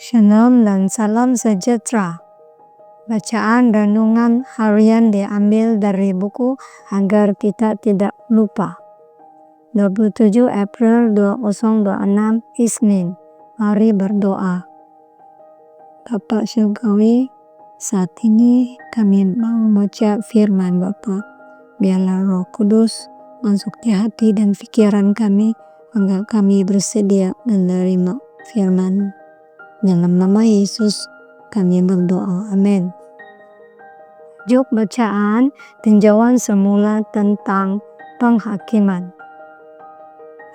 Shalom dan salam sejahtera. Bacaan renungan harian diambil dari buku Agar Kita Tidak Lupa. 27 April 2026 Isnin. Mari berdoa. Bapa Surgawi, saat ini kami mau membaca firman Bapa. Biarlah Roh Kudus masuk di hati dan pikiran kami, agar kami bersedia menerima firman. Dalam nama Yesus kami berdoa. Amin. Tajuk bacaan tinjauan semula tentang penghakiman.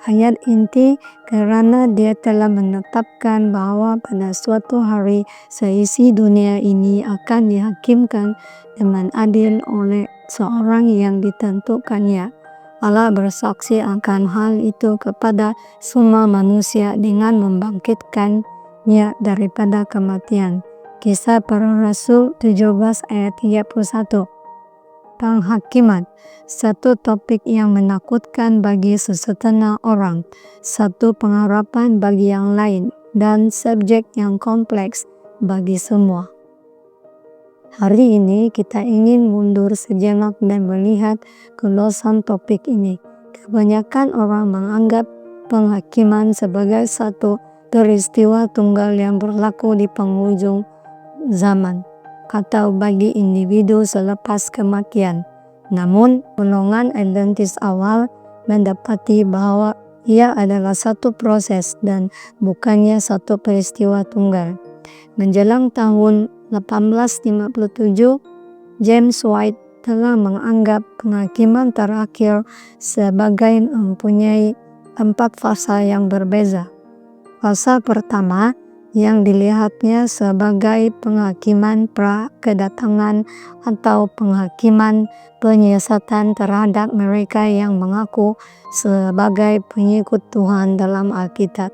Ayat inti, karena Dia telah menetapkan bahwa pada suatu hari seisi dunia ini akan dihakimkan dengan adil oleh seorang yang ditentukannya. Allah bersaksi akan hal itu kepada semua manusia dengan membangkitkannya daripada kematian. Kisah Para Rasul 17 ayat 31. Penghakiman, satu topik yang menakutkan bagi sesetengah orang, satu pengharapan bagi yang lain, dan subjek yang kompleks bagi semua. Hari ini kita ingin mundur sejenak dan melihat kulusan topik ini. Kebanyakan orang menganggap penghakiman sebagai satu peristiwa tunggal yang berlaku di penghujung zaman atau bagi individu selepas kematian. Namun, golongan Adventist awal mendapati bahwa ia adalah satu proses dan bukannya satu peristiwa tunggal. Menjelang tahun 1857, James White telah menganggap penghakiman terakhir sebagai mempunyai 4 fasa yang berbeza. Fasa pertama yang dilihatnya sebagai penghakiman pra-kedatangan atau penghakiman penyiasatan terhadap mereka yang mengaku sebagai pengikut Tuhan dalam Alkitab.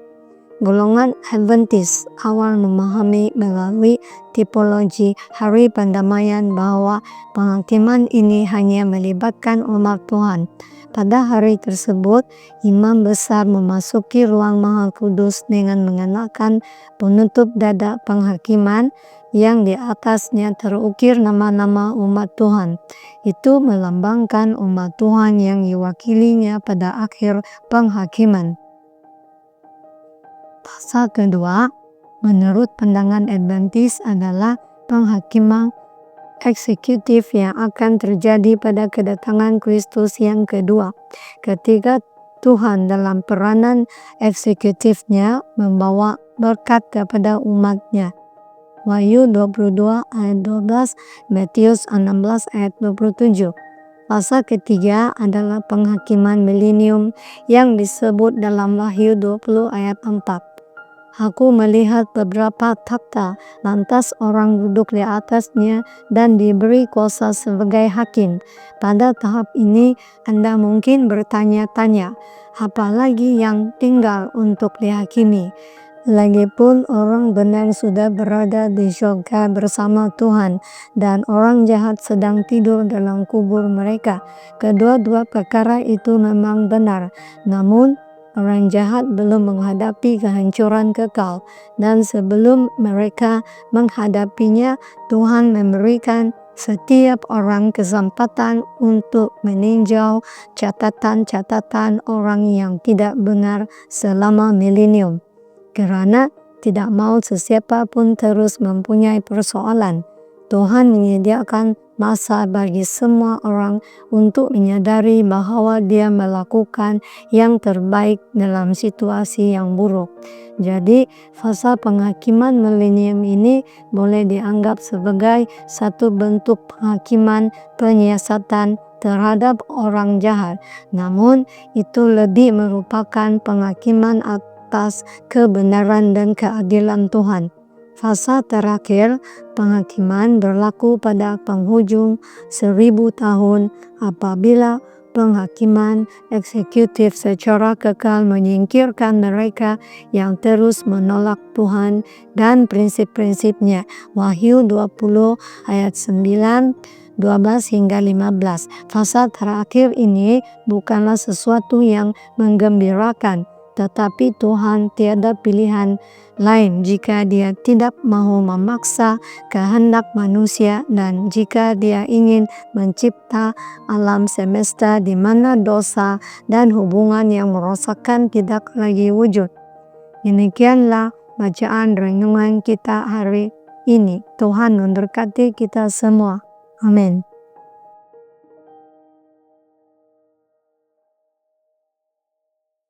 Golongan Adventist awal memahami melalui tipologi hari pendamaian bahwa penghakiman ini hanya melibatkan umat Tuhan. Pada hari tersebut, imam besar memasuki ruang Maha Kudus dengan mengenakan penutup dada penghakiman yang di atasnya terukir nama-nama umat Tuhan. Itu melambangkan umat Tuhan yang diwakilinya pada akhir penghakiman. Fasa kedua, menurut pandangan Adventist adalah penghakiman eksekutif yang akan terjadi pada kedatangan Kristus yang kedua, ketika Tuhan dalam peranan eksekutifnya membawa berkat kepada umatnya. Wahyu 22 ayat 12, Matius 16 ayat 27. Fasa ketiga adalah penghakiman milenium yang disebut dalam Wahyu 20 ayat 4. Aku melihat beberapa takhta, lantas orang duduk di atasnya dan diberi kuasa sebagai hakim. Pada tahap ini, Anda mungkin bertanya-tanya, apalagi yang tinggal untuk dihakimi? Lagipun orang benar sudah berada di surga bersama Tuhan dan orang jahat sedang tidur dalam kubur mereka. Kedua-dua perkara itu memang benar, namun orang jahat belum menghadapi kehancuran kekal, dan sebelum mereka menghadapinya, Tuhan memberikan setiap orang kesempatan untuk meninjau catatan-catatan orang yang tidak benar selama milenium. Karena tidak mau sesiapa pun terus mempunyai persoalan, Tuhan menyediakan masa bagi semua orang untuk menyadari bahwa Dia melakukan yang terbaik dalam situasi yang buruk. Jadi, fasa penghakiman milenium ini boleh dianggap sebagai satu bentuk penghakiman penyiasatan terhadap orang jahat. Namun, itu lebih merupakan penghakiman atas kebenaran dan keadilan Tuhan. Fasa terakhir, penghakiman berlaku pada penghujung 1000 tahun apabila penghakiman eksekutif secara kekal menyingkirkan mereka yang terus menolak Tuhan dan prinsip-prinsipnya. Wahyu 20 ayat 9, 12 hingga 15. Fasa terakhir ini bukanlah sesuatu yang menggembirakan. Tetapi Tuhan tiada pilihan lain jika Dia tidak mau memaksa kehendak manusia dan jika Dia ingin mencipta alam semesta di mana dosa dan hubungan yang merosakkan tidak lagi wujud. Demikianlah bacaan renungan kita hari ini. Tuhan memberkati kita semua. Amin.